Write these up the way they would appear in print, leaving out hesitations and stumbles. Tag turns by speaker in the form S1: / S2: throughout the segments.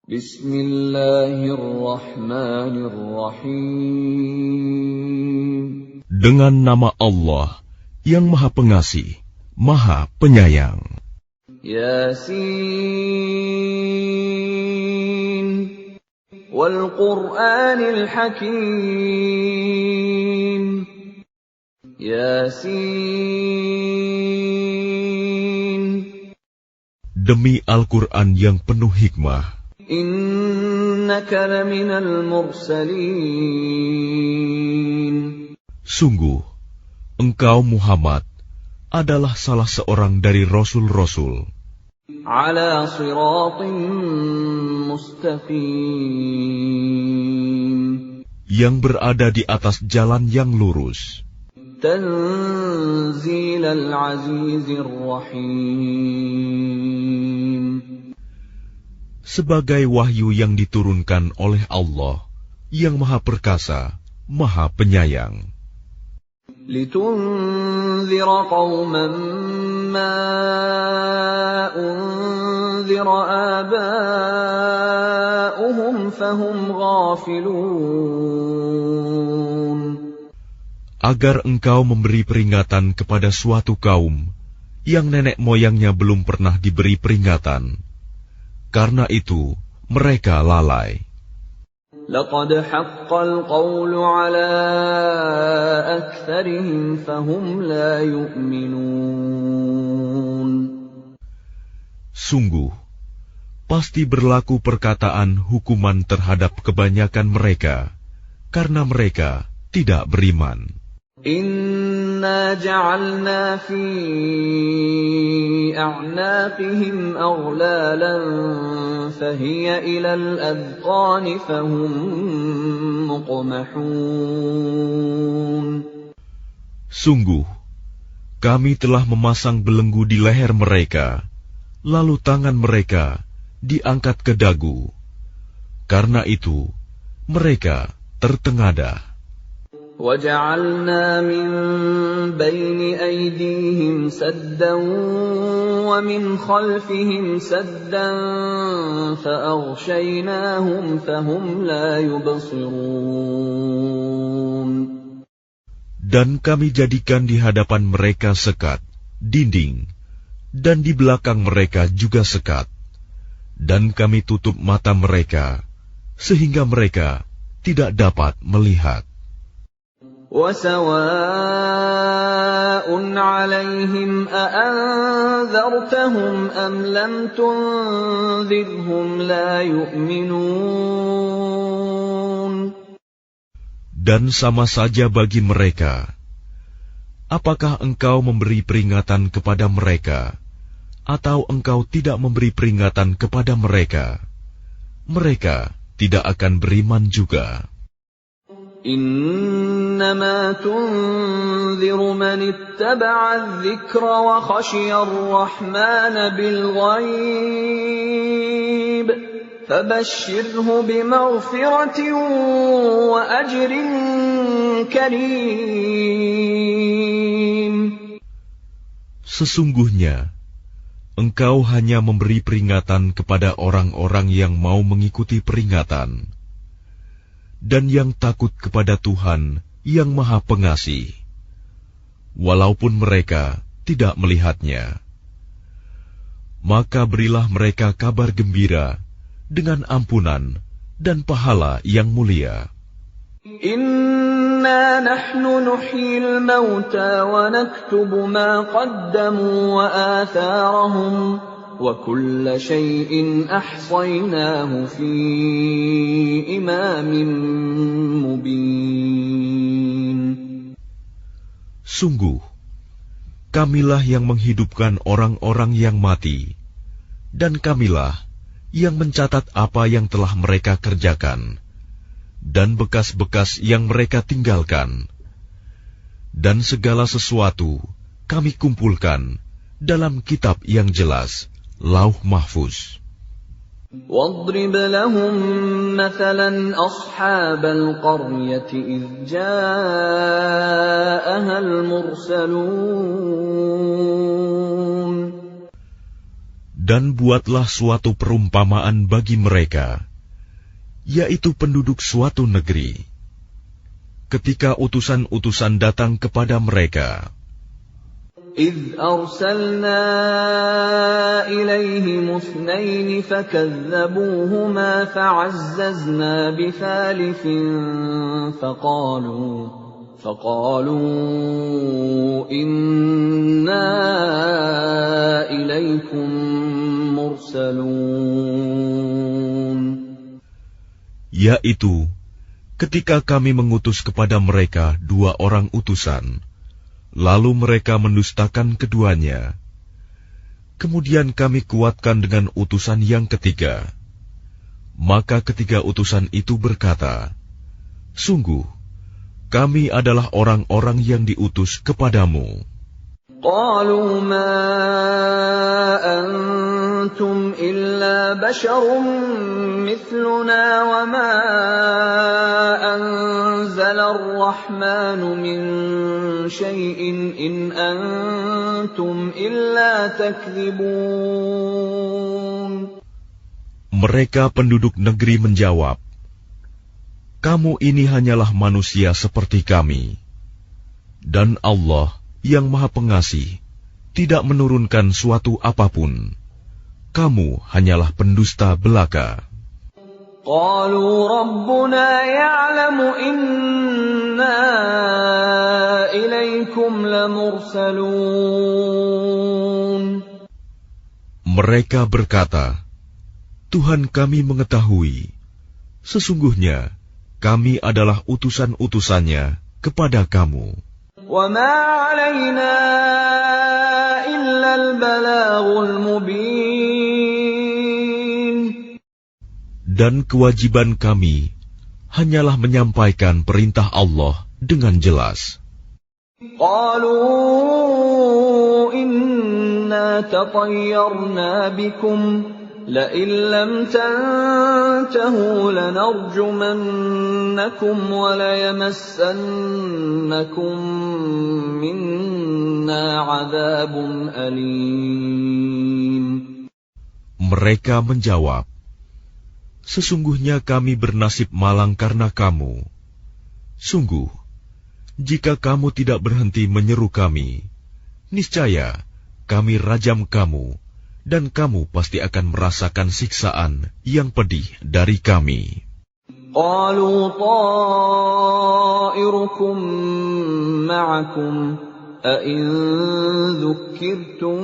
S1: Bismillahirrahmanirrahim.
S2: Dengan nama Allah yang Maha Pengasih, Maha Penyayang.
S1: Yasin wal Qur'anil Hakim. Yasin.
S2: Demi Al-Quran yang penuh hikmah.
S1: Innaka laminal mursalin.
S2: Sungguh, engkau Muhammad adalah salah seorang dari Rasul-Rasul.
S1: Ala siratin mustaqim.
S2: Yang berada di atas jalan yang lurus.
S1: Tanzilal azizir rahim.
S2: Sebagai wahyu yang diturunkan oleh Allah yang Maha Perkasa, Maha Penyayang.
S1: Litunzira qauman ma unzira aba'uhum fahum ghafilun.
S2: Agar engkau memberi peringatan kepada suatu kaum yang nenek moyangnya belum pernah diberi peringatan. Karena itu, mereka lalai.
S1: Laqad haqqal qawlu ala aktsarihim fahum la yu'minun.
S2: Sungguh, pasti berlaku perkataan hukuman terhadap kebanyakan mereka, karena mereka tidak beriman.
S1: Inna ja'alna fi a'naqihim aghlalan fahiya ilal adqani fahum muqmahun.
S2: Sungguh, kami telah memasang belenggu di leher mereka, lalu tangan mereka diangkat ke dagu. Karena itu, mereka tertengadah.
S1: وَجَعَلْنَا مِنْ بَيْنِ أَيْدِيهِمْ سَدًّا وَمِنْ خَلْفِهِمْ سَدًّا فَأَغْشَيْنَاهُمْ فَهُمْ لَا يُبْصِرُونَ.
S2: Dan kami jadikan di hadapan mereka sekat, dinding, dan di belakang mereka juga sekat. Dan kami tutup mata mereka, sehingga mereka tidak dapat melihat.
S1: وَسَوَاءٌ عَلَيْهِمْ أَأَنذَرْتَهُمْ أَمْ لَمْ تُنذِرْهُمْ لَا يُؤْمِنُونَ.
S2: Dan sama saja bagi mereka, apakah engkau memberi peringatan kepada mereka, atau engkau tidak memberi peringatan kepada mereka, mereka tidak akan beriman juga.
S1: إنما تنذر من اتبع الذكر وخشي الرحمن بالغيب فبشره بمغفرة وأجر كريم.
S2: Sesungguhnya, engkau hanya memberi peringatan kepada orang-orang yang mau mengikuti peringatan, dan yang takut kepada Tuhan yang Maha Pengasih, walaupun mereka tidak melihatnya. Maka berilah mereka kabar gembira dengan ampunan dan pahala yang mulia.
S1: Inna nahnu nuhyil mauta wa naktubu ma qaddamu wa atharahum wa kulla shay'in ahsaynaahu fi imamin mubin.
S2: Sungguh, kamilah yang menghidupkan orang-orang yang mati, dan kamilah yang mencatat apa yang telah mereka kerjakan, dan bekas-bekas yang mereka tinggalkan. Dan segala sesuatu kami kumpulkan dalam kitab yang jelas, Lauh Mahfuz.
S1: وَاضْرِبْ لَهُمْ مَثَلًا أَصْحَابَ الْقَرْيَةِ إِذْ جَاءَهَا الْمُرْسَلُونَ.
S2: Dan buatlah suatu perumpamaan bagi mereka, yaitu penduduk suatu negeri. Ketika utusan-utusan datang kepada mereka,
S1: إِذْ أَرْسَلْنَا إِلَيْهِمُ اثْنَيْنِ فَكَذَّبُوهُمَا فَعَزَّزْنَا بِثَالِثٍ فَقَالُوا إِنَّا إِلَيْكُمْ مُرْسَلُونَ.
S2: Yaitu, ketika kami mengutus kepada mereka 2 orang utusan, lalu mereka mendustakan keduanya. Kemudian kami kuatkan dengan utusan yang ketiga. Maka ketiga utusan itu berkata, sungguh, kami adalah orang-orang yang diutus kepadamu.
S1: قالوا ما أنتم إلا بشر مثلنا وما أنزل الرحمن من شيء إن أنتم إلا تكذبون.
S2: Mereka penduduk negeri menjawab, kamu ini hanyalah manusia seperti kami, dan Allah yang Maha Pengasih tidak menurunkan suatu apapun. Kamu hanyalah pendusta belaka.
S1: قالوا ربنا يعلم إنا إليكم لمرسلون.
S2: Mereka berkata, Tuhan kami mengetahui, sesungguhnya kami adalah utusan-utusannya kepada kamu.
S1: وَمَا عَلَيْنَا إِلَّا الْبَلَاغُ الْمُبِينُ.
S2: Dan kewajiban kami hanyalah menyampaikan perintah Allah dengan jelas.
S1: قَالُوا إِنَّا تَطَيَّرْنَا بِكُمْ لَئِن لَّمْ تَنْتَهُوا لَنَرْجُمَنَّكُمْ وَلَيَمَسَّنَّكُمْ مِنَّا عَذَابٌ أَلِيمٌ.
S2: Mereka menjawab, sesungguhnya kami bernasib malang karena kamu. Sungguh, jika kamu tidak berhenti menyeru kami, niscaya kami rajam kamu, dan kamu pasti akan merasakan siksaan yang pedih dari kami.
S1: قالوا طائركم معكم أئن ذكرتم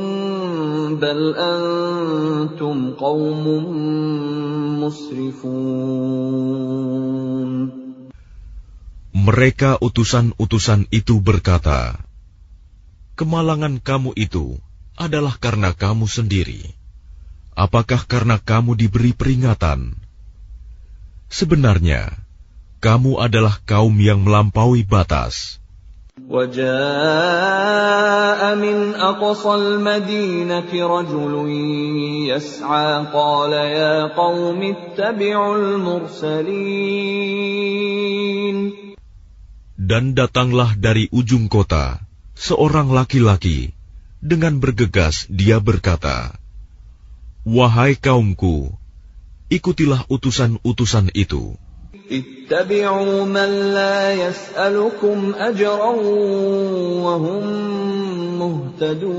S1: بل أنتم قوم مسرفون.
S2: Mereka utusan-utusan itu berkata, kemalangan kamu itu adalah karena kamu sendiri. Apakah karena kamu diberi peringatan? Sebenarnya, kamu adalah kaum yang melampaui batas.
S1: وَجَاءَ مِنْ أَقْصَى الْمَدِينَةِ رَجُلٌ يَسْعَى قَالَ يَا قَوْمِ اتَّبِعُوا الْمُرْسَلِينَ.
S2: Dan datanglah dari ujung kota seorang laki-laki. Dengan bergegas dia berkata, wahai kaumku, ikutilah utusan-utusan itu.
S1: Ittabi'u man la yas'alukum ajran wa hum muhtadun.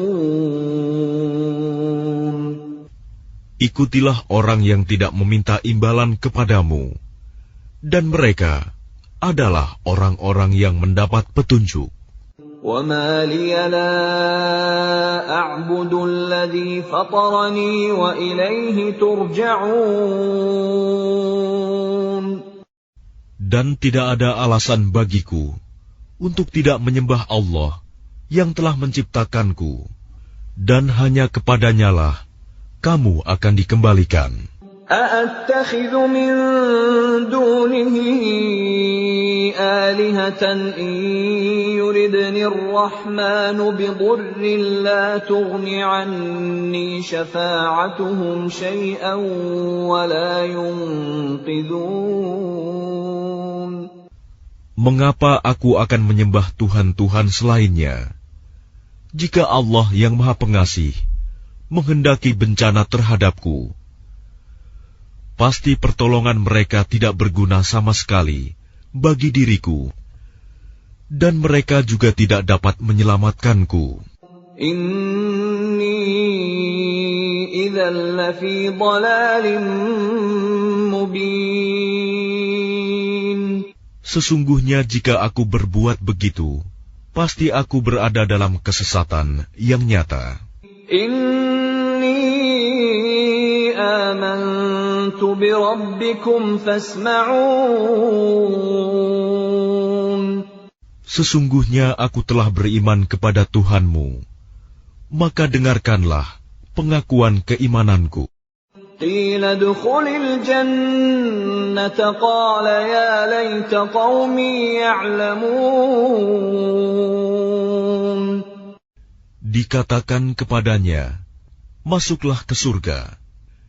S2: Ikutilah orang yang tidak meminta imbalan kepadamu, dan mereka adalah orang-orang yang mendapat petunjuk.
S1: وَمَا لِيَ لَا أَعْبُدُ الَّذِي فَطَرَنِي وَإِلَيْهِ تُرْجَعُونَ.
S2: Dan tidak ada alasan bagiku untuk tidak menyembah Allah yang telah menciptakanku, dan hanya kepadanyalah kamu akan dikembalikan.
S1: أَأَتَّخِذُ مِن دُونِهِ آلِهَةً إِن يُرِدْنِ الرَّحْمَنُ بِضُرٍّ لَّا تُغْنِ عَنِّي شَفَاعَتُهُمْ شَيْئًا وَلَا يُنقِذُونَ.
S2: Mengapa aku akan menyembah Tuhan-Tuhan selainnya, jika Allah yang Maha Pengasih menghendaki bencana terhadapku, pasti pertolongan mereka tidak berguna sama sekali bagi diriku, dan mereka juga tidak dapat menyelamatkanku.
S1: Inni idzal lafi dhalalin mubin.
S2: Sesungguhnya jika aku berbuat begitu, pasti aku berada dalam kesesatan yang nyata.
S1: Inni amantu bi rabbikum fasma'un.
S2: Sesungguhnya aku telah beriman kepada Tuhanmu, maka dengarkanlah pengakuan keimananku.
S1: Qila dukhulil jannata qala ya laita qaumi ya'lamun.
S2: Dikatakan kepadanya, masuklah ke surga.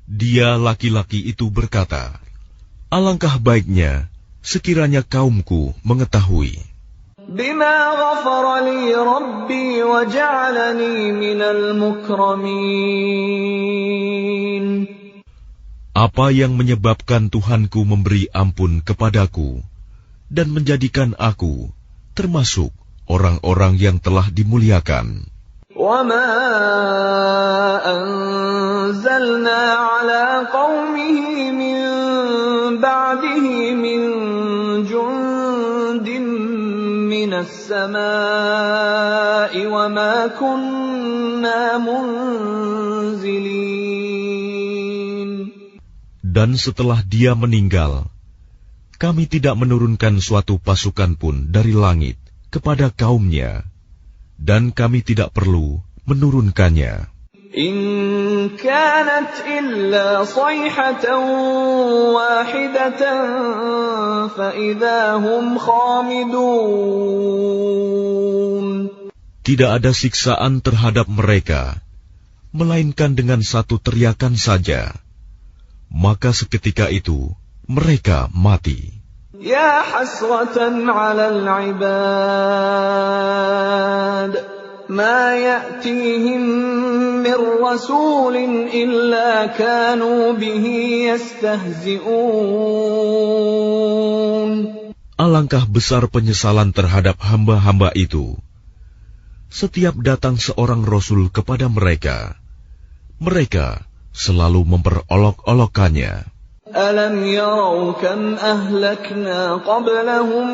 S2: Dia laki-laki itu berkata, alangkah baiknya sekiranya kaumku mengetahui.
S1: Bima ghafara li rabbi wa ja'alani minal mukramin.
S2: Apa yang menyebabkan Tuhanku memberi ampun kepadaku dan menjadikan aku termasuk orang-orang yang telah dimuliakan.
S1: وَمَا أَنزَلْنَا عَلَىٰ قَوْمِهِ مِن بَعْدِهِ مِن جُندٍ مِّنَ السَّمَاءِ وَمَا كُنَّا مُنزِلِينَ.
S2: Dan setelah dia meninggal, kami tidak menurunkan suatu pasukan pun dari langit kepada kaumnya, dan kami tidak perlu menurunkannya.
S1: In kanat illa sayhatan wahidatan fa idza hum khamidun.
S2: Tidak ada siksaan terhadap mereka, melainkan dengan satu teriakan saja. Maka seketika itu mereka mati.
S1: Ya hasratan 'alal 'ibad ma ya'tihim min rasulin illa kanu bihi yastahzi'un.
S2: Alangkah besar penyesalan terhadap hamba-hamba itu. Setiap datang seorang rasul kepada mereka, mereka selalu memperolok-olokkannya.
S1: Alam yarau kam ahlakna qablahum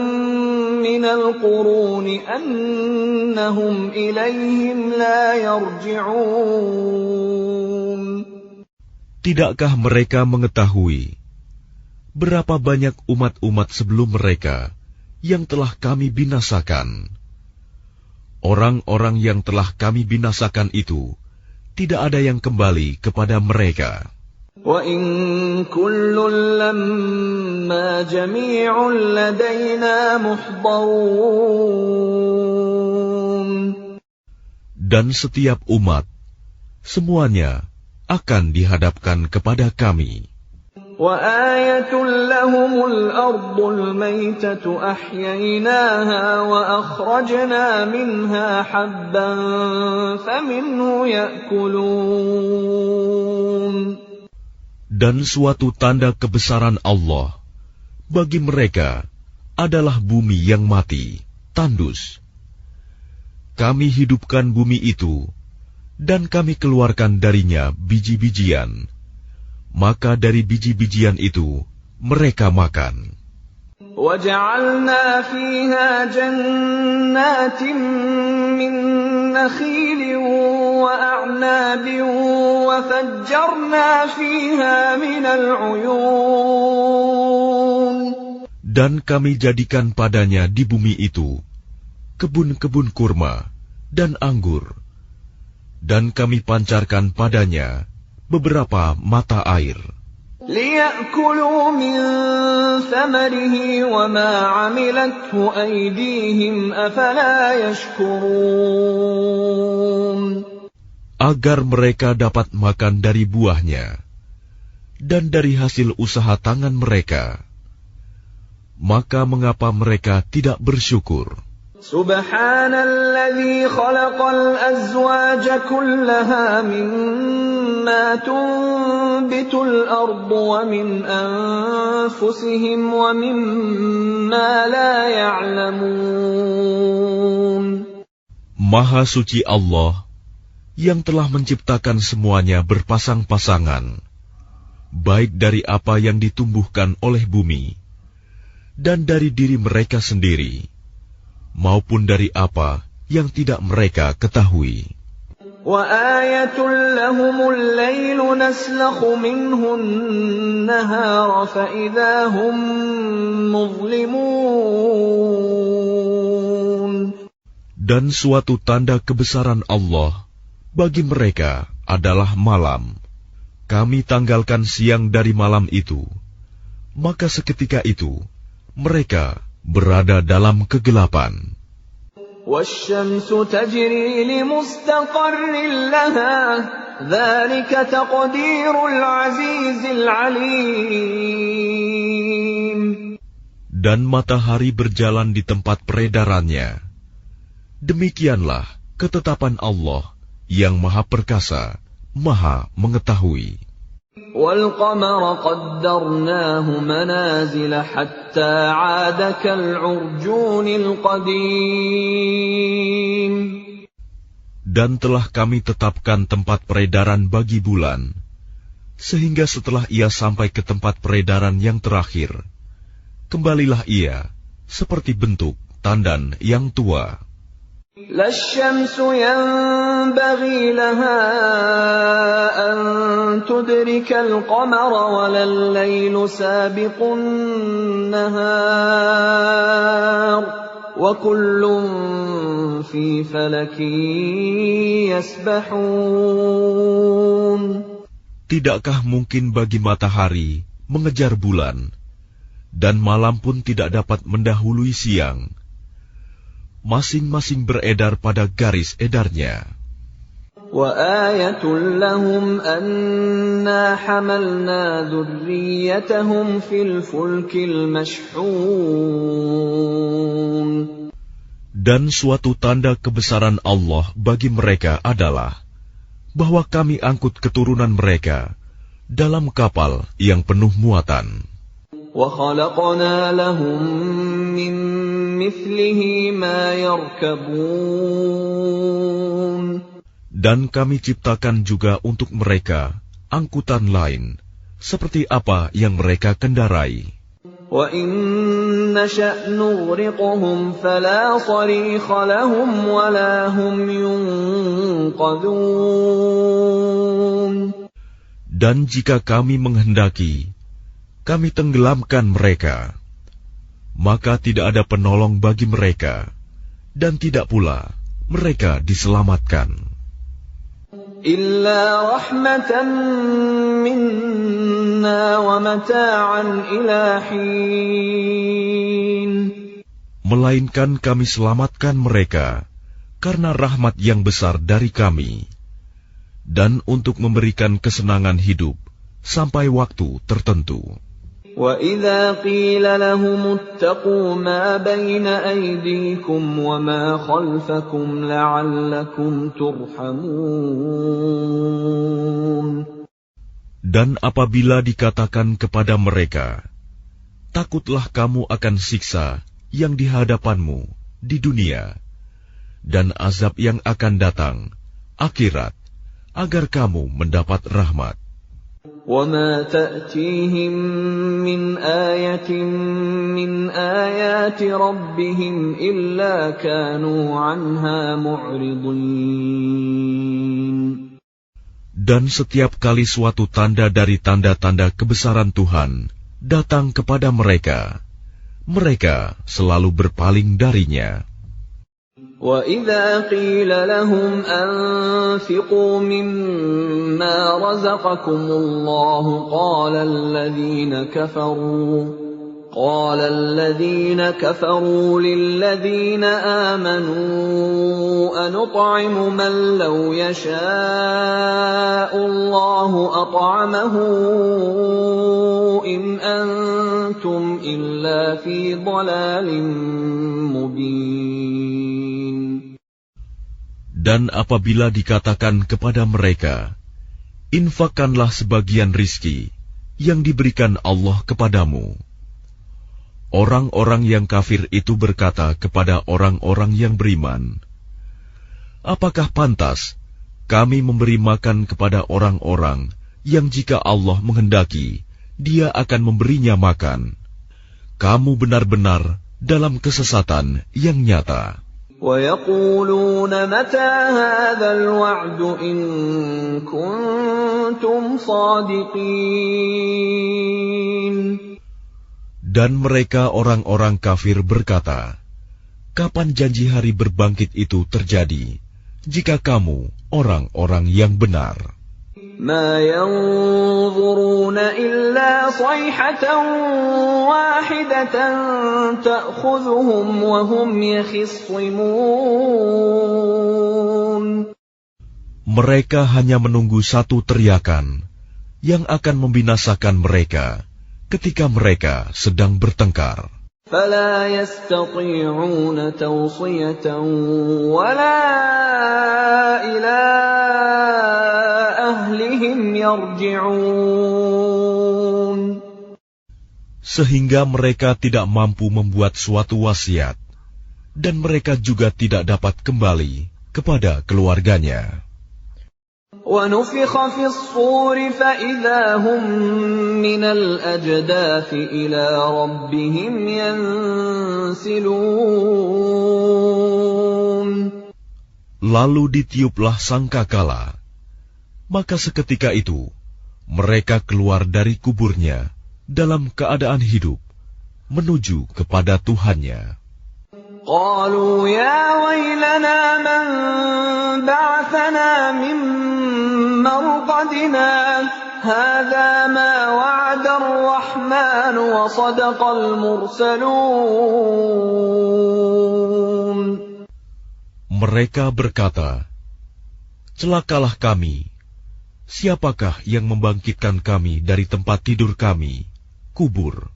S1: minal quruni annahum ilayhim la yarji'un.
S2: Tidakkah mereka mengetahui berapa banyak umat-umat sebelum mereka yang telah kami binasakan? Orang-orang yang telah kami binasakan itu tidak ada yang kembali kepada mereka.
S1: Wa in kullun lamma jami'un ladaina muhdarun.
S2: Dan setiap umat, semuanya akan dihadapkan kepada kami.
S1: Wa ayatun lahumul ardul maytatu ahyaynaha wa akhrajna minha habban faminhu ya'kulun.
S2: Dan suatu tanda kebesaran Allah bagi mereka adalah bumi yang mati, tandus. Kami hidupkan bumi itu, dan kami keluarkan darinya biji-bijian. Maka dari biji-bijian itu mereka makan.
S1: وَجَعَلْنَا فِيهَا جَنَّاتٍ مِّن نَّخِيلٍ وَأَعْنَابٍ وَفَجَّرْنَا فِيهَا مِنَ الْعُيُونِ. Dan
S2: kami jadikan padanya di bumi itu kebun-kebun kurma dan anggur, dan kami pancarkan padanya beberapa mata air.
S1: لِيَأْكُلُوا مِن ثَمَرِهِ وَمَا عَمِلَتْهُ أَيْدِيهِمْ أَفَلَا يَشْكُرُونَ.
S2: Agar mereka dapat makan dari buahnya dan dari hasil usaha tangan mereka. Maka mengapa mereka tidak bersyukur?
S1: Subhanalladzi khalaqal azwaja kullaha mimma tunbitul ardu wa min anfusihim wa mimma la ya'lamun.
S2: Maha suci Allah yang telah menciptakan semuanya berpasang-pasangan, baik dari apa yang ditumbuhkan oleh bumi, dan dari diri mereka sendiri, maupun dari apa yang tidak mereka ketahui.
S1: وَآيَةٌ لَهُمُ اللَّيْلُ نَسْلَخُ مِنْهُ النَّهَارَ فَإِذَا هُمْ مُظْلِمُونَ.
S2: Dan suatu tanda kebesaran Allah bagi mereka adalah malam. Kami tanggalkan siang dari malam itu, maka seketika itu mereka berada dalam kegelapan.
S1: وَالشَّمْسُ تَجْرِي لِمُسْتَقَرٍّ لَهَا ذَلِكَ تَقْدِيرُ الْعَزِيزِ الْعَلِيمِ.
S2: Dan matahari berjalan di tempat peredarannya. Demikianlah ketetapan Allah yang Maha Perkasa, Maha Mengetahui.
S1: وَالْقَمَرَ قَدَّرْنَاهُ مَنَازِلَ حَتَّى عَادَ كَالْعُرْجُونِ الْقَدِيمِ.
S2: Dan telah kami tetapkan tempat peredaran bagi bulan, sehingga setelah ia sampai ke tempat peredaran yang terakhir, kembalilah ia seperti bentuk tandan yang tua.
S1: لا الشمس ينبغي لها أن تدرك القمر ولا الليل سابق النهار وكل في فلك يسبحون.
S2: Tidakkah mungkin bagi matahari mengejar bulan, dan malam pun tidak dapat mendahului siang? Masing-masing beredar pada garis edarnya.
S1: وَآيَةٌ لَهُمْ أَنَّا حَمَلْنَا ذُرِّيَّتَهُمْ فِي الْفُلْكِ الْمَشْحُونِ.
S2: Dan suatu tanda kebesaran Allah bagi mereka adalah bahwa kami angkut keturunan mereka dalam kapal yang penuh muatan.
S1: وَخَلَقْنَا لَهُم مِّن مِّثْلِهِ مَا يَرْكَبُونَ.
S2: Dan kami ciptakan juga untuk mereka angkutan lain, seperti apa yang mereka kendarai.
S1: وَإِن نَّشَأْ نُغْرِقْهُمْ فَلَا صَرِيخَ لَهُمْ وَلَا هُمْ يُنقَذُونَ.
S2: Dan jika kami menghendaki, kami tenggelamkan mereka, maka tidak ada penolong bagi mereka, dan tidak pula mereka diselamatkan.
S1: Illa rahmatan minna wa mata'an ila hin.
S2: Melainkan kami selamatkan mereka karena rahmat yang besar dari kami, dan untuk memberikan kesenangan hidup sampai waktu tertentu.
S1: وَإِذَا قِيلَ لَهُمُ اتَّقُوا مَا بَيْنَ أَيْدِيكُمْ وَمَا خَلْفَكُمْ لَعَلَّكُمْ تُرْحَمُونَ.
S2: Dan apabila dikatakan kepada mereka, takutlah kamu akan siksa yang di hadapanmu di dunia, dan azab yang akan datang, akhirat, agar kamu mendapat rahmat.
S1: وَمَا تَأْتِيهِمْ مِنْ آيَةٍ مِنْ آيَاتِ رَبِّهِمْ إِلَّا كَانُوا عَنْهَا مُعْرِضِينَ.
S2: Dan setiap kali suatu tanda dari tanda-tanda kebesaran Tuhan datang kepada mereka, mereka selalu berpaling darinya.
S1: وَإِذَا قِيلَ لَهُمْ أَنفِقُوا مِمَّا رَزَقَكُمُ اللَّهُ قَالَ الَّذِينَ كَفَرُوا لِلَّذِينَ آمَنُوا أَنُطْعِمُ مَن لَّوْ يَشَاءُ اللَّهُ أَطْعَمَهُ إِنْ أَنتُمْ إِلَّا فِي ضَلَالٍ مُّبِينٍ.
S2: Dan apabila dikatakan kepada mereka, infakkanlah sebagian rizki yang diberikan Allah kepadamu. Orang-orang yang kafir itu berkata kepada orang-orang yang beriman, apakah pantas kami memberi makan kepada orang-orang yang jika Allah menghendaki, Dia akan memberinya makan? Kamu benar-benar dalam kesesatan yang nyata.
S1: وَيَقُولُونَ مَتَى هَذَا الْوَعْدُ إِن كُنتُمْ صَادِقِينَ.
S2: Dan mereka orang-orang kafir berkata, kapan janji hari berbangkit itu terjadi, jika kamu orang-orang yang benar?
S1: مَا يَنظُرُونَ إِلَّا صَيْحَةً وَاحِدَةً تَأْخُذُهُمْ وَهُمْ يَخِصِّمُونَ.
S2: Mereka hanya menunggu satu teriakan yang akan membinasakan mereka ketika mereka sedang bertengkar.
S1: فَلَا يَسْتَطِيعُونَ تَوْصِيَةً وَلَا إِلَىٰ أَهْلِهِمْ يَرْجِعُونَ.
S2: Sehingga mereka tidak mampu membuat suatu wasiat, dan mereka juga tidak dapat kembali kepada keluarganya.
S1: وَنُفِخَ فِي الصُّورِ فَإِذَا هُم مِّنَ الْأَجْدَاثِ إِلَىٰ رَبِّهِمْ يَنسِلُونَ.
S2: Lalu ditiuplah sangkakala, maka seketika itu mereka keluar dari kuburnya dalam keadaan hidup menuju kepada Tuhannya.
S1: قالوا يا ويلنا من بعثنا من مرقدنا هذا ما وعد الرحمن وصدق المرسلون.
S2: Mereka berkata, celakalah kami, siapakah yang membangkitkan kami dari tempat tidur kami, kubur?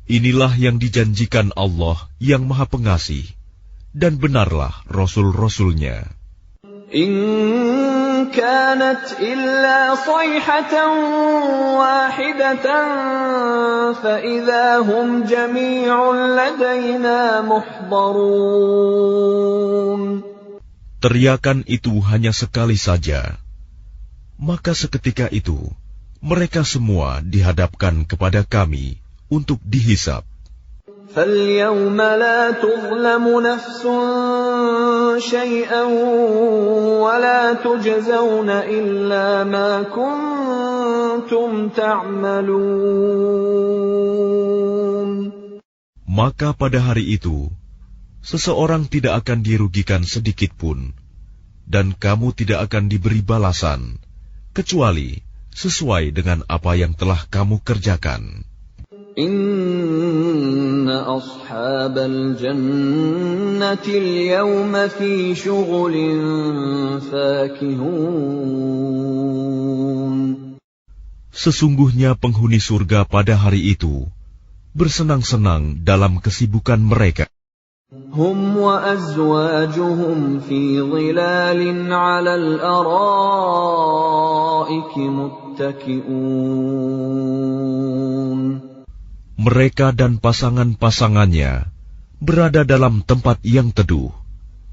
S2: Inilah yang dijanjikan Allah yang Maha Pengasih, dan benarlah Rasul-Rasulnya.
S1: إن كانت إلا صيحة واحدة فإذا هم جميع لدينا محضرون.
S2: Teriakan itu hanya sekali saja, maka seketika itu mereka semua dihadapkan kepada kami untuk dihisab.
S1: فَالْيَوْمَ لَا تُظْلَمُ نَفْسٌ شَيْئًا وَلَا تُجْزَوْنَ إِلَّا مَا كُنتُمْ تَعْمَلُونَ.
S2: Maka pada hari itu, seseorang tidak akan dirugikan sedikit pun, dan kamu tidak akan diberi balasan, kecuali sesuai dengan apa yang telah kamu kerjakan.
S1: Inna ashabal jannati al-yawma fi shughulin fakihun.
S2: Sesungguhnya penghuni surga pada hari itu bersenang-senang dalam kesibukan mereka.
S1: Hum wa azwajuhum fi dhilalin 'ala al-ara'iki muttaki'un.
S2: Mereka dan pasangan-pasangannya berada dalam tempat yang teduh,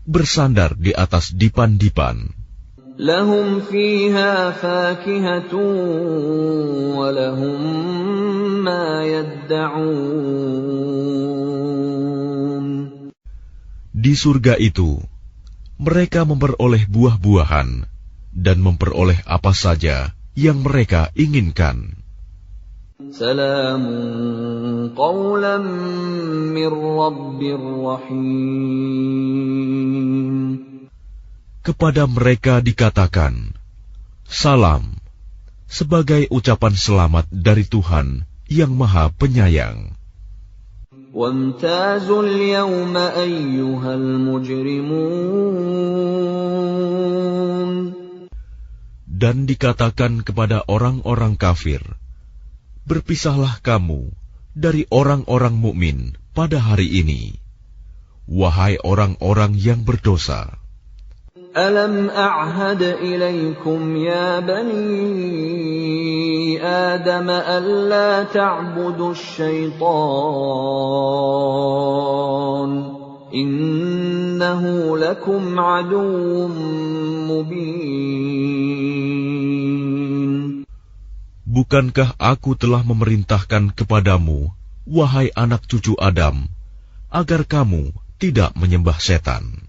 S2: bersandar di atas dipan-dipan.
S1: Lahum fiha fakihatun wa lahum ma yadda'un.
S2: Di surga itu, mereka memperoleh buah-buahan dan memperoleh apa saja yang mereka inginkan.
S1: Salamun qawlan min rabbir rahim.
S2: Kepada mereka dikatakan, salam, sebagai ucapan selamat dari Tuhan yang Maha Penyayang.
S1: Wamtazul yawma ayyuhal mujrimun.
S2: Dan dikatakan kepada orang-orang kafir, berpisahlah kamu dari orang-orang mukmin pada hari ini, wahai orang-orang yang berdosa.
S1: ألم أعهد إليكم يا بني آدم ألا تعبدوا الشيطان إنه لكم عدو مبين.
S2: Bukankah aku telah memerintahkan kepadamu, wahai anak cucu Adam, agar kamu tidak menyembah setan?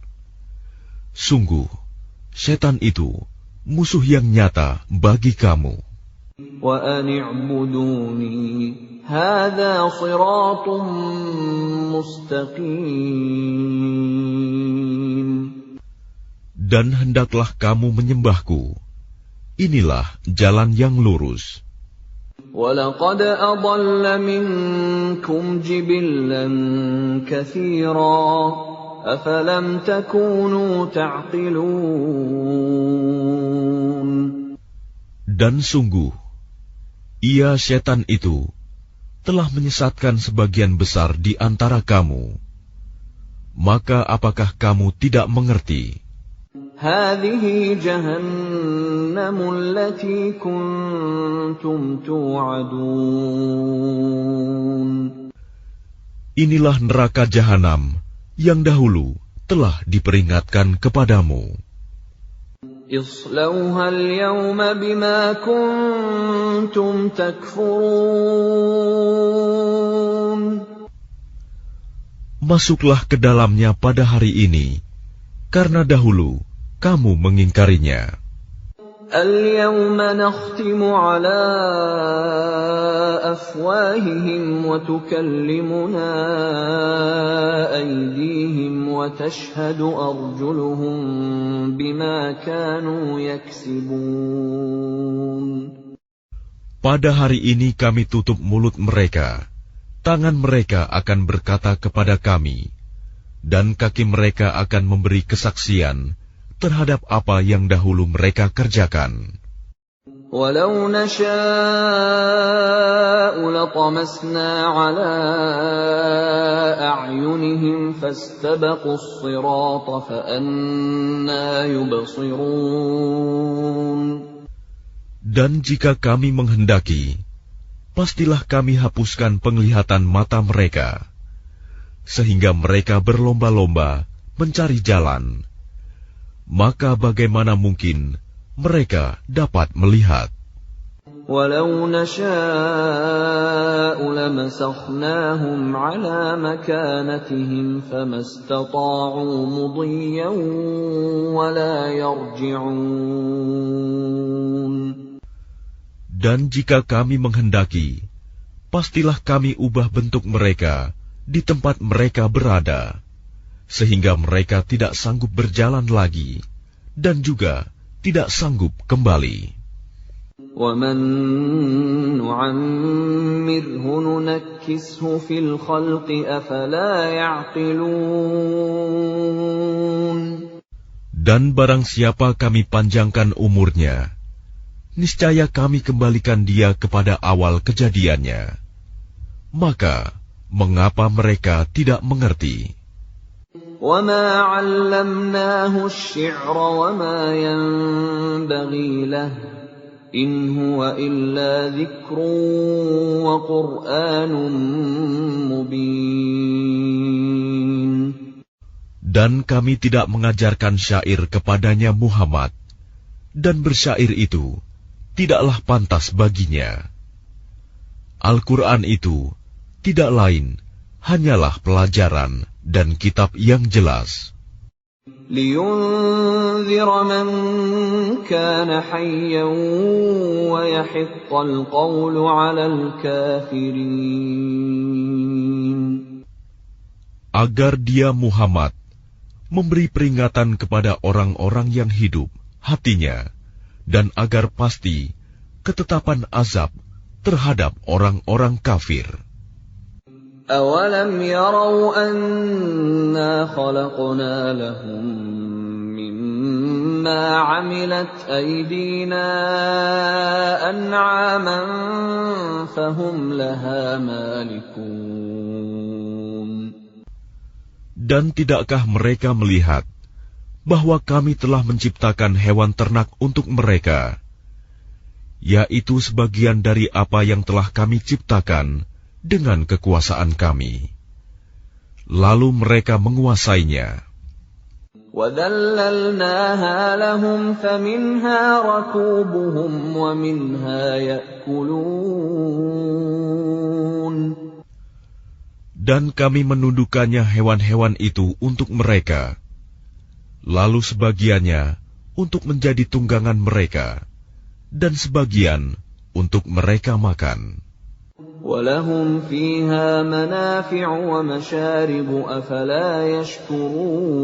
S2: Sungguh, setan itu musuh yang nyata bagi kamu.
S1: Wa an i'buduni hadza shiratun mustaqim.
S2: Dan hendaklah kamu menyembahku. Inilah jalan yang lurus.
S1: وَلَقَدْ أَضَلَّ مِنكُمْ جِبِلًّا كَثِيرًا أَفَلَمْ تَكُونُوا تَعْقِلُونَ.
S2: Dan sungguh, ia setan itu telah menyesatkan sebagian besar di antara kamu. Maka apakah kamu tidak mengerti?
S1: هذه جهنم التي كنتم توعدون.
S2: Inilah neraka jahanam yang dahulu telah diperingatkan kepadamu.
S1: اصلوها اليوم بما كنتم تكفرون.
S2: Masuklah ke dalamnya pada hari ini, karena dahulu kamu mengingkarinya.
S1: اليوم نختم على أفواههم وتكلمنا أيديهم وتشهد أرجلهم بما كانوا يكسبون.
S2: Pada hari ini kami tutup mulut mereka, tangan mereka akan berkata kepada kami, dan kaki mereka akan memberi kesaksian terhadap apa yang dahulu mereka kerjakan.
S1: وَلَوْ نَشَاءُ لَطَمَسْنَا عَلَىٰ أَعْيُنِهِمْ فَاسْتَبَقُوا الصِّرَاطَ فَأَنَّىٰ يُبْصِرُونَ.
S2: Dan jika kami menghendaki, pastilah kami hapuskan penglihatan mata mereka, sehingga mereka berlomba-lomba mencari jalan. Maka bagaimana mungkin mereka dapat melihat?
S1: وَلَوْ نَشَاءُ لَمَسَخْنَاهُمْ عَلَىٰ مَكَانَتِهِمْ فَمَا اسْتَطَاعُوا مُضِيًّا وَلَا يَرْجِعُونَ.
S2: Dan jika kami menghendaki, pastilah kami ubah bentuk mereka di tempat mereka berada, sehingga mereka tidak sanggup berjalan lagi, dan juga tidak sanggup kembali.
S1: وَمَن نُّعَمِّرْهُ نُنَكِّسْهُ فِي الْخَلْقِ أَفَلَا يَعْقِلُونَ.
S2: Dan barang siapa kami panjangkan umurnya, niscaya kami kembalikan dia kepada awal kejadiannya. Maka, mengapa mereka tidak mengerti?
S1: وَمَا عَلَّمْنَاهُ الشِّعْرَ وَمَا يَنبَغِي لَهُ إِنْ هُوَ إِلَّا ذِكْرٌ وَقُرْآنٌ مُبِينٌ.
S2: Dan kami tidak mengajarkan syair kepadanya Muhammad, dan bersyair itu tidaklah pantas baginya. Al-Quran itu tidak lain hanyalah pelajaran dan kitab yang jelas.
S1: لِيُنذِرَ مَن كَانَ حَيًّا وَيَحِقَّ الْقَوْلُ عَلَى الْكَافِرِينَ.
S2: Agar dia Muhammad memberi peringatan kepada orang-orang yang hidup hatinya, dan agar pasti ketetapan azab terhadap orang-orang kafir.
S1: أَوَلَمْ يَرَوْا أَنَّا خَلَقْنَا لَهُم مِّمَّا عَمِلَتْ أَيْدِينَا أَنْعَامًا فَهُمْ لَهَا مَالِكُونَ.
S2: Dan tidakkah mereka melihat bahwa kami telah menciptakan hewan ternak untuk mereka, yaitu sebagian dari apa yang telah kami ciptakan dengan kekuasaan kami. Lalu mereka menguasainya.
S1: وَذَلَّلْنَاهَا لَهُمْ فَمِنْهَا رَكُوبُهُمْ وَمِنْهَا يَأْكُلُونَ.
S2: Dan kami menundukkannya hewan-hewan itu untuk mereka, lalu sebagiannya untuk menjadi tunggangan mereka, dan sebagian untuk mereka makan.
S1: وَلَهُمْ فِيهَا مَنَافِعُ وَمَشَارِبُ أَفَلَا يَشْكُرُونَ.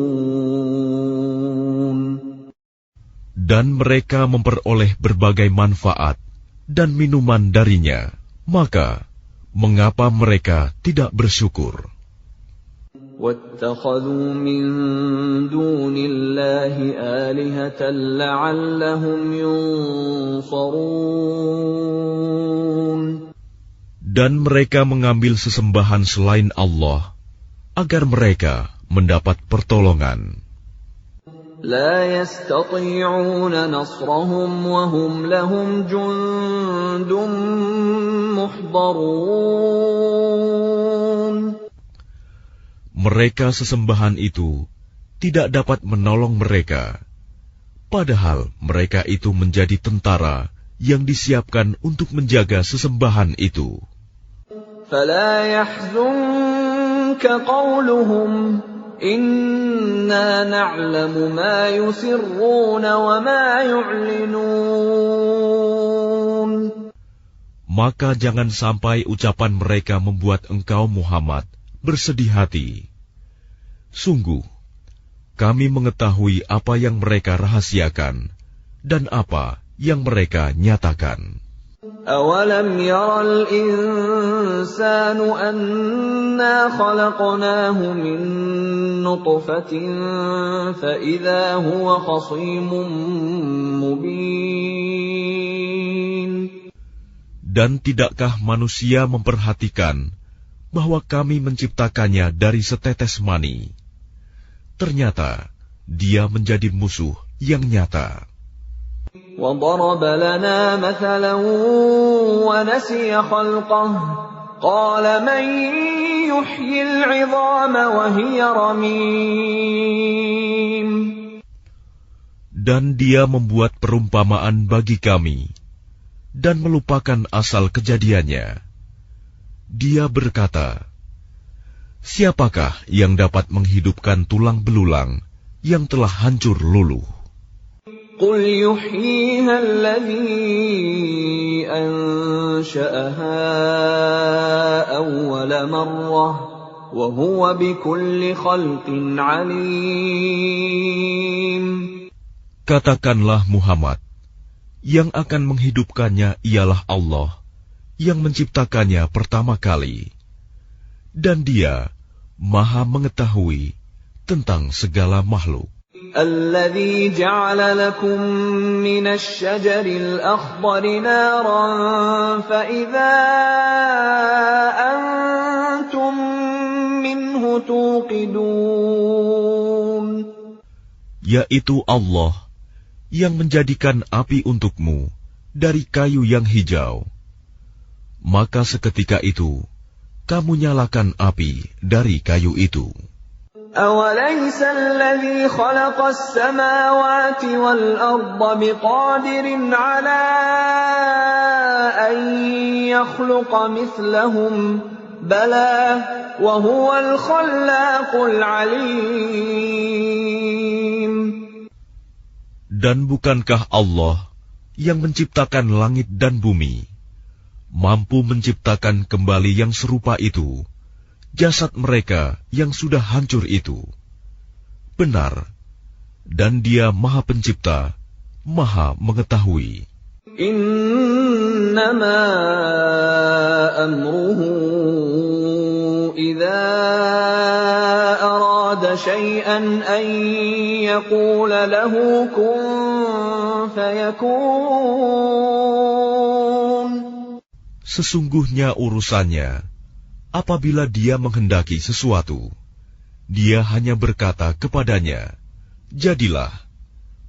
S2: Dan mereka memperoleh berbagai manfaat dan minuman darinya, maka mengapa mereka tidak bersyukur?
S1: وَاتَّخَذُوا مِن دُونِ اللَّهِ آلِهَةً لَّعَلَّهُمْ يُنصَرُونَ.
S2: Dan mereka mengambil sesembahan selain Allah, agar mereka mendapat pertolongan.
S1: لا يستطيعون نصرهم وهم لهم جند محضرون.
S2: Mereka sesembahan itu tidak dapat menolong mereka, padahal mereka itu menjadi tentara yang disiapkan untuk menjaga sesembahan itu.
S1: فلا يحزنك قولهم إنا نعلم ما يسرون وما يعلنون.
S2: Maka jangan sampai ucapan mereka membuat engkau Muhammad bersedih hati. Sungguh, kami mengetahui apa yang mereka rahasiakan dan apa yang mereka nyatakan.
S1: أَوَلَمْ يَرَ الْإِنسَانُ أَنَّا خَلَقْنَاهُ مِن نُّطْفَةٍ فَإِذَا هُوَ خَصِيمٌ مُّبِينٌ.
S2: Dan tidakkah manusia memperhatikan bahwa kami menciptakannya dari setetes mani? Ternyata dia menjadi musuh yang nyata.
S1: وَضَرَبَ لَنَا مَثَلًا وَنَسِيَ خَلْقَهُ قَالَ مَن يُحْيِي الْعِظَامَ وَهِيَ رَمِيمٌ.
S2: Dan dia membuat perumpamaan bagi kami dan melupakan asal kejadiannya. Dia berkata, siapakah yang dapat menghidupkan tulang belulang yang telah hancur luluh?
S1: قُلْ يُحْيِيهَا الَّذِي أَنشَأَهَا أَوَّلَ مَرَّةٍ وَهُوَ بِكُلِّ خَلْقٍ عَلِيمٌ.
S2: Katakanlah Muhammad, yang akan menghidupkannya ialah Allah, yang menciptakannya pertama kali, dan Dia Maha mengetahui tentang segala makhluk.
S1: الَّذِي جَعَلَ لَكُم مِّنَ الشَّجَرِ الْأَخْضَرِ نَارًا فَإِذَا أَنتُم مِّنْهُ تُوقِدُونَ.
S2: Yaitu Allah yang menjadikan api untukmu dari kayu yang hijau. Maka seketika itu kamu nyalakan api dari kayu itu.
S1: أَوَلَيْسَ الَّذِي خَلَقَ السَّمَاوَاتِ وَالْأَرْضَ بِقَادِرٍ عَلَىٰ أَن يَخْلُقَ مِثْلَهُم بَلَىٰ وَهُوَ الْخَلَّاقُ الْعَلِيمُ.
S2: Dan bukankah Allah yang menciptakan langit dan bumi mampu menciptakan kembali yang serupa itu, jasad mereka yang sudah hancur itu? Benar, dan Dia Maha Pencipta, Maha Mengetahui.
S1: Innama amruhu idza arada syai'an an yaqula lahu kun fayakun.
S2: Sesungguhnya urusannya, apabila Dia menghendaki sesuatu, Dia hanya berkata kepadanya, jadilah,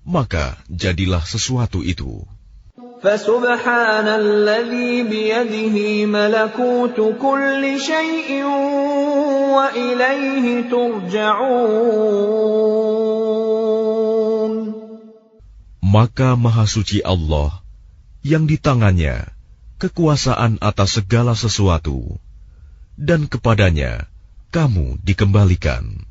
S2: maka jadilah sesuatu itu.
S1: فَسُبْحَانَ الَّذِي بِيَدِهِ مَلَكُوتُ كُلِّ شَيْءٍ وَإِلَيْهِ تُرْجَعُونَ.
S2: Maka Maha Suci Allah, yang di tangannya kekuasaan atas segala sesuatu, dan kepadanya kamu dikembalikan.